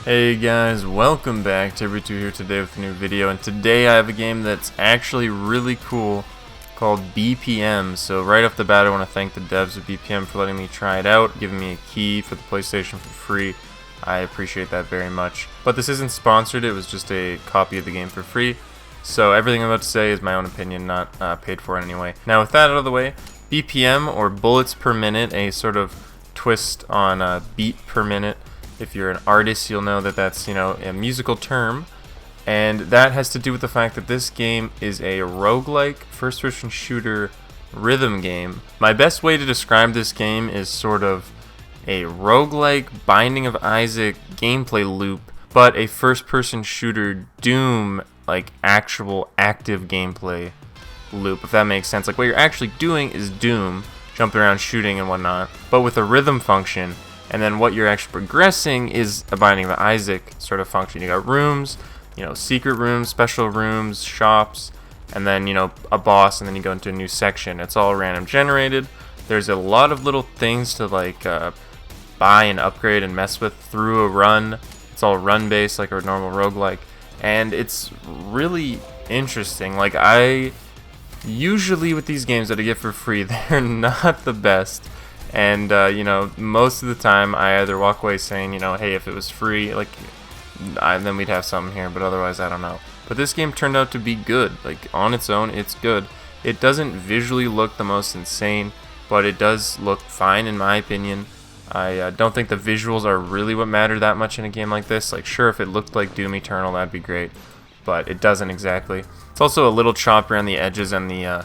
Hey guys, welcome back to Every2 here today with a new video, and today I have a game that's actually really cool called BPM. So right off the bat I want to thank the devs of BPM for letting me try it out, giving me a key for the PlayStation for free. I appreciate that very much. But this isn't sponsored, it was just a copy of the game for free. So everything I'm about to say is my own opinion, not paid for in any way. Now with that out of the way, BPM, or bullets per minute, a sort of twist on beat per minute. If you're an artist, you'll know that that's, a musical term, and that has to do with the fact that this game is a roguelike first-person shooter rhythm game. My best way to describe this game is sort of a roguelike Binding of Isaac gameplay loop, but a first-person shooter Doom, like actual active gameplay loop, if that makes sense. Like what you're actually doing is Doom, jumping around shooting and whatnot, but with a rhythm function. And then what you're actually progressing is a Binding of Isaac sort of function. You got rooms, secret rooms, special rooms, shops, and then, a boss, and then you go into a new section. It's all random generated. There's a lot of little things to buy and upgrade and mess with through a run. It's all run based like a normal roguelike. And it's really interesting. Like, I usually with these games that I get for free, they're not the best. And, most of the time I either walk away saying, hey, if it was free, then we'd have something here, but otherwise I don't know. But this game turned out to be good. Like, on its own, it's good. It doesn't visually look the most insane, but it does look fine in my opinion. I don't think the visuals are really what matter that much in a game like this. Like, sure, if it looked like Doom Eternal, that'd be great, but it doesn't exactly. It's also a little choppy around the edges, and the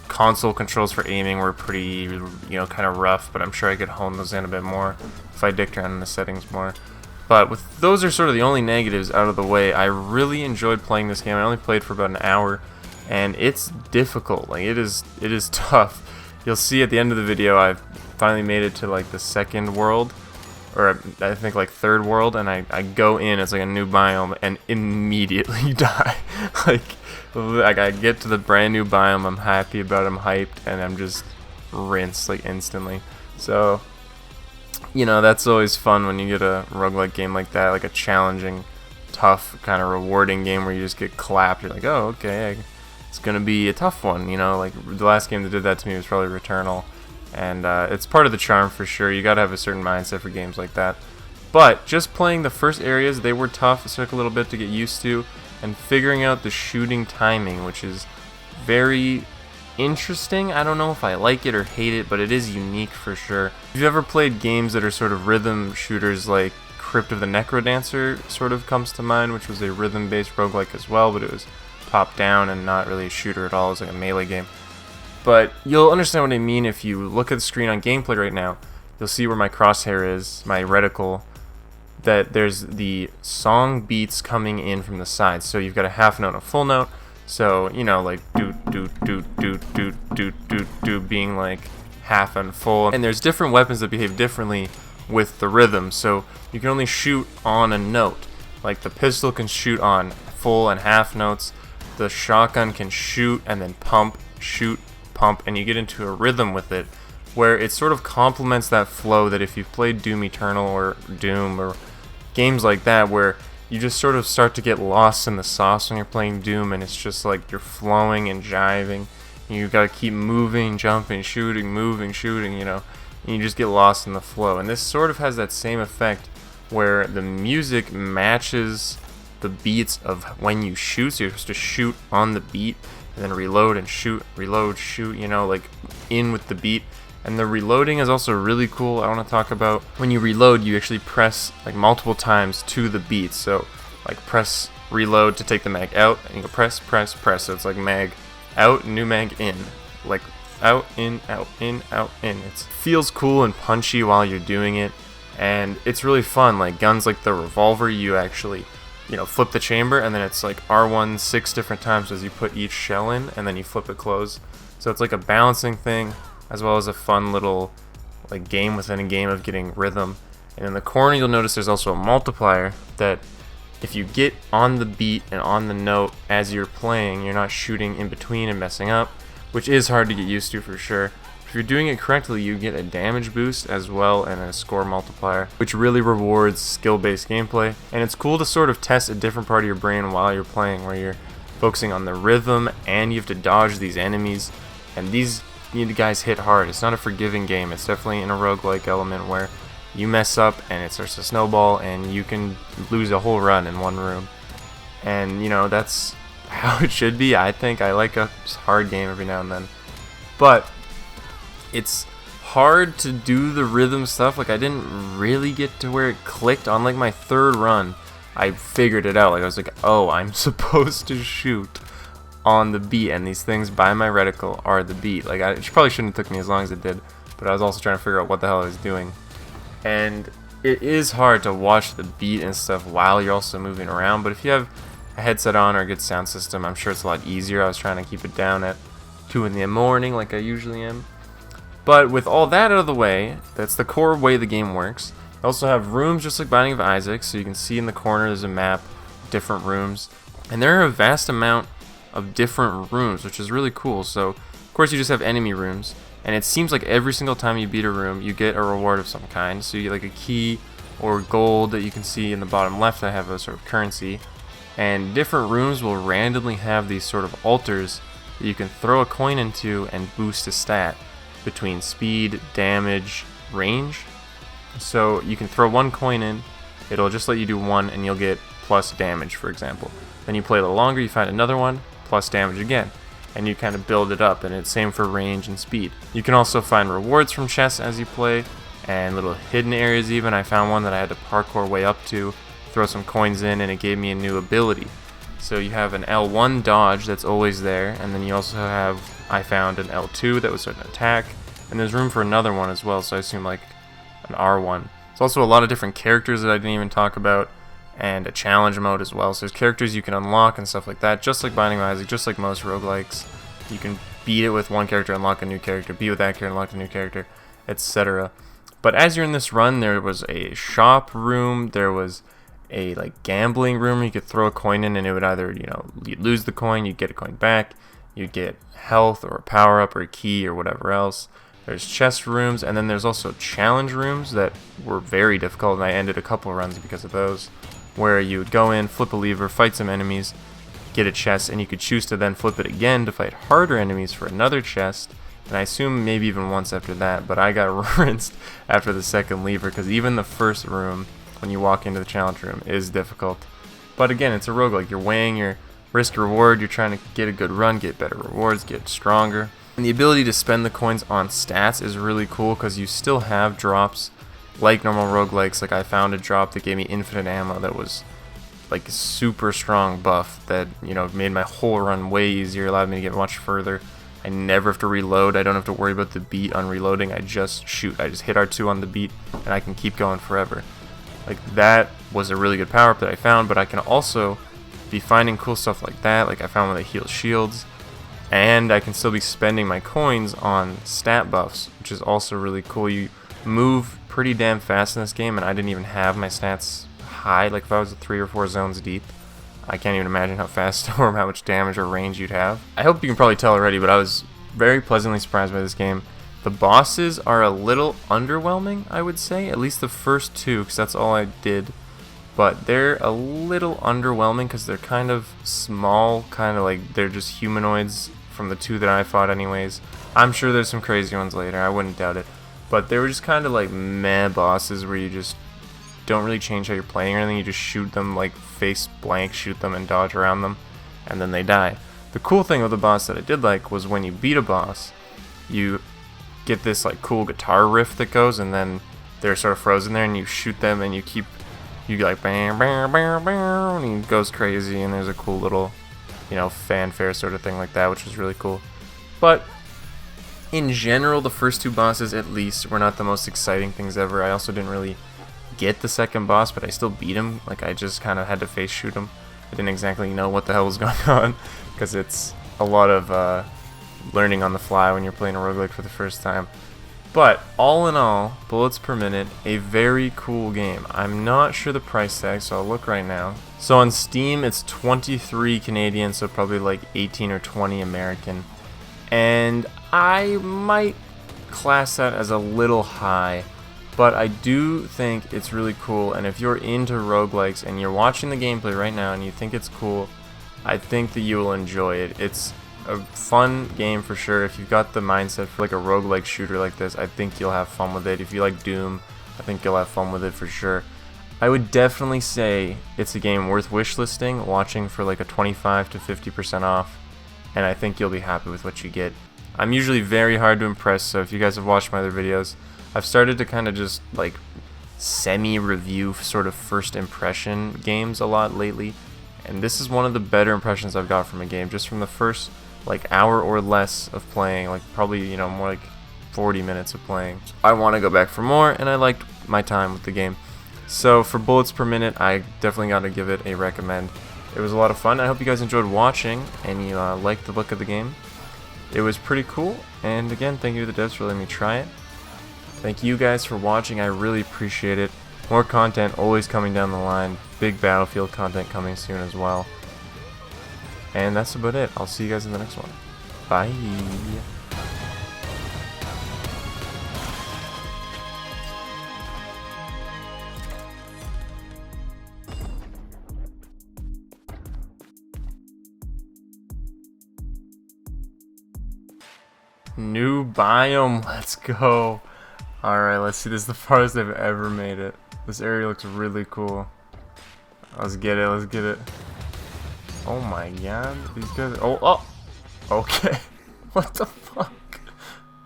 console controls for aiming were pretty, kind of rough, but I'm sure I could hone those in a bit more if I dicked around in the settings more. But with those are sort of the only negatives out of the way, I really enjoyed playing this game. I only played for about an hour, and it's difficult. Like, it is tough. You'll see at the end of the video I've finally made it to the second world, or I think third world, and I go in, it's like a new biome, and immediately die. Like I get to the brand new biome, I'm happy about it, I'm hyped, and I'm just rinsed instantly. So, that's always fun when you get a roguelike game like that, like a challenging, tough, kind of rewarding game where you just get clapped. You're like, oh, okay, it's gonna be a tough one. Like the last game that did that to me was probably Returnal, and it's part of the charm for sure. You gotta have a certain mindset for games like that. But just playing the first areas, they were tough. It took a little bit to get used to. And figuring out the shooting timing, which is very interesting. I don't know if I like it or hate it, but it is unique for sure. If you've ever played games that are sort of rhythm shooters, like Crypt of the Necrodancer sort of comes to mind, which was a rhythm-based roguelike as well, but it was top-down and not really a shooter at all. It was like a melee game. But you'll understand what I mean if you look at the screen on gameplay right now. You'll see where my crosshair is, my reticle, that there's the song beats coming in from the sides. So you've got a half note and a full note. So, like doot doot doot doot doot doot doot doot being like half and full. And there's different weapons that behave differently with the rhythm. So you can only shoot on a note. Like the pistol can shoot on full and half notes. The shotgun can shoot and then pump, shoot, pump, and you get into a rhythm with it where it sort of complements that flow that if you've played Doom Eternal or Doom or games like that where you just sort of start to get lost in the sauce when you're playing Doom, and it's just like you're flowing and jiving. You gotta keep moving, jumping, shooting, moving, shooting, and you just get lost in the flow. And this sort of has that same effect where the music matches the beats of when you shoot. So you're supposed to shoot on the beat and then reload and shoot, shoot, in with the beat. And the reloading is also really cool. I want to talk about when you reload, you actually press multiple times to the beat. So press reload to take the mag out, and you go press, press, press. So it's like mag out, new mag in, like out, in, out, in, out, in. It feels cool and punchy while you're doing it, and it's really fun. Like guns like the revolver, you actually flip the chamber, and then it's like R1 6 different times as you put each shell in, and then you flip it close. So it's like a balancing thing, as well as a fun little game within a game of getting rhythm. And in the corner you'll notice there's also a multiplier that if you get on the beat and on the note as you're playing, you're not shooting in between and messing up, which is hard to get used to for sure. If you're doing it correctly, you get a damage boost as well and a score multiplier, which really rewards skill-based gameplay. And it's cool to sort of test a different part of your brain while you're playing, where you're focusing on the rhythm and you have to dodge these enemies. And these guys hit hard. It's not a forgiving game. It's definitely in a roguelike element where you mess up and it starts to snowball and you can lose a whole run in one room. And, you know, that's how it should be, I think. I like a hard game every now and then. But it's hard to do the rhythm stuff. Like, I didn't really get to where it clicked. On like my third run, I figured it out. Like, I was like, oh, I'm supposed to shoot on the beat, and these things by my reticle are the beat. Like, it probably shouldn't have took me as long as it did, but I was also trying to figure out what the hell I was doing. And it is hard to watch the beat and stuff while you're also moving around, but if you have a headset on or a good sound system, I'm sure it's a lot easier. I was trying to keep it down at 2 in the morning like I usually am. But with all that out of the way, that's the core way the game works. I also have rooms just like Binding of Isaac, so you can see in the corner there's a map, different rooms. And there are a vast amount of different rooms, which is really cool. So, of course, you just have enemy rooms, and it seems like every single time you beat a room, you get a reward of some kind. So you get like a key or gold that you can see in the bottom left. I have a sort of currency. And different rooms will randomly have these sort of altars that you can throw a coin into and boost a stat between speed, damage, range. So you can throw one coin in, it'll just let you do one, and you'll get plus damage, for example. Then you play a little longer, you find another one, plus damage again, and you kind of build it up, and it's same for range and speed. You can also find rewards from chests as you play, and little hidden areas even. I found one that I had to parkour way up to, throw some coins in, and it gave me a new ability. So you have an L1 dodge that's always there, and then you also have, I found an L2 that was an attack, and there's room for another one as well, so I assume like an R1. There's also a lot of different characters that I didn't even talk about, and a challenge mode as well. So there's characters you can unlock and stuff like that, just like Binding of Isaac, just like most roguelikes. You can beat it with one character, unlock a new character, beat with that character, unlock a new character, etc. But as you're in this run, there was a shop room, there was a like gambling room. You could throw a coin in and it would either, you know, you'd lose the coin, you'd get a coin back, you'd get health or a power up or a key or whatever else. There's chest rooms, and then there's also challenge rooms that were very difficult, and I ended a couple runs because of those, where you would go in, flip a lever, fight some enemies, get a chest, and you could choose to then flip it again to fight harder enemies for another chest. And I assume maybe even once after that, but I got rinsed after the second lever, because even the first room, when you walk into the challenge room, is difficult. But again, it's a roguelike. You're weighing your risk reward, you're trying to get a good run, get better rewards, get stronger. And the ability to spend the coins on stats is really cool, because you still have drops like normal roguelikes. Like I found a drop that gave me infinite ammo that was like a super strong buff that, you know, made my whole run way easier, allowed me to get much further. I never have to reload. I don't have to worry about the beat on reloading. I just shoot. I just hit R2 on the beat and I can keep going forever. Like, that was a really good power up that I found, but I can also be finding cool stuff like that. Like I found one that heals shields, and I can still be spending my coins on stat buffs, which is also really cool. You move pretty damn fast in this game, and I didn't even have my stats high. Like if I was 3 or 4 zones deep, I can't even imagine how fast or how much damage or range you'd have. I hope you can probably tell already, but I was very pleasantly surprised by this game. The bosses are a little underwhelming, I would say, at least the first 2, because that's all I did. But they're a little underwhelming because they're kind of small, kind of like they're just humanoids from the 2 that I fought anyways. I'm sure there's some crazy ones later, I wouldn't doubt it. But they were just kind of like meh bosses where you just don't really change how you're playing or anything. You just shoot them, like face blank, shoot them and dodge around them, and then they die. The cool thing with the boss that I did like was when you beat a boss, you get this like cool guitar riff that goes, and then they're sort of frozen there, and you shoot them, and you like bam bam bam bam, and he goes crazy, and there's a cool little, you know, fanfare sort of thing like that, which was really cool. But in general, the first 2 bosses at least were not the most exciting things ever. I also didn't really get the second boss, but I still beat him. Like I just kind of had to face shoot him. I didn't exactly know what the hell was going on, because it's a lot of learning on the fly when you're playing a roguelike for the first time. But all in all, bullets per minute, a very cool game. I'm not sure the price tag, so I'll look right now. So on Steam, it's 23 Canadian, so probably like 18 or 20 American. And I might class that as a little high, but I do think it's really cool, and if you're into roguelikes and you're watching the gameplay right now and you think it's cool, I think that you will enjoy it. It's a fun game for sure. If you've got the mindset for like a roguelike shooter like this, I think you'll have fun with it. If you like Doom, I think you'll have fun with it for sure. I would definitely say it's a game worth wishlisting, watching for like a 25 to 50% off, and I think you'll be happy with what you get. I'm usually very hard to impress, so if you guys have watched my other videos, I've started to kind of just like semi-review sort of first impression games a lot lately, and this is one of the better impressions I've got from a game, just from the first like hour or less of playing, like probably, you know, more like 40 minutes of playing. I want to go back for more, and I liked my time with the game. So for bullets per minute, I definitely got to give it a recommend. It was a lot of fun. I hope you guys enjoyed watching and you liked the look of the game. It was pretty cool, and again, thank you to the devs for letting me try it. Thank you guys for watching. I really appreciate it. More content always coming down the line. Big Battlefield content coming soon as well. And that's about it. I'll see you guys in the next one. Bye. New biome, let's go. Alright, let's see, this is the farthest I've ever made it. This area looks really cool. Let's get it, let's get it. Oh my god, these guys, oh, okay. What the fuck?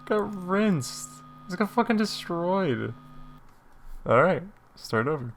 Got rinsed. Just got fucking destroyed. Alright, start over.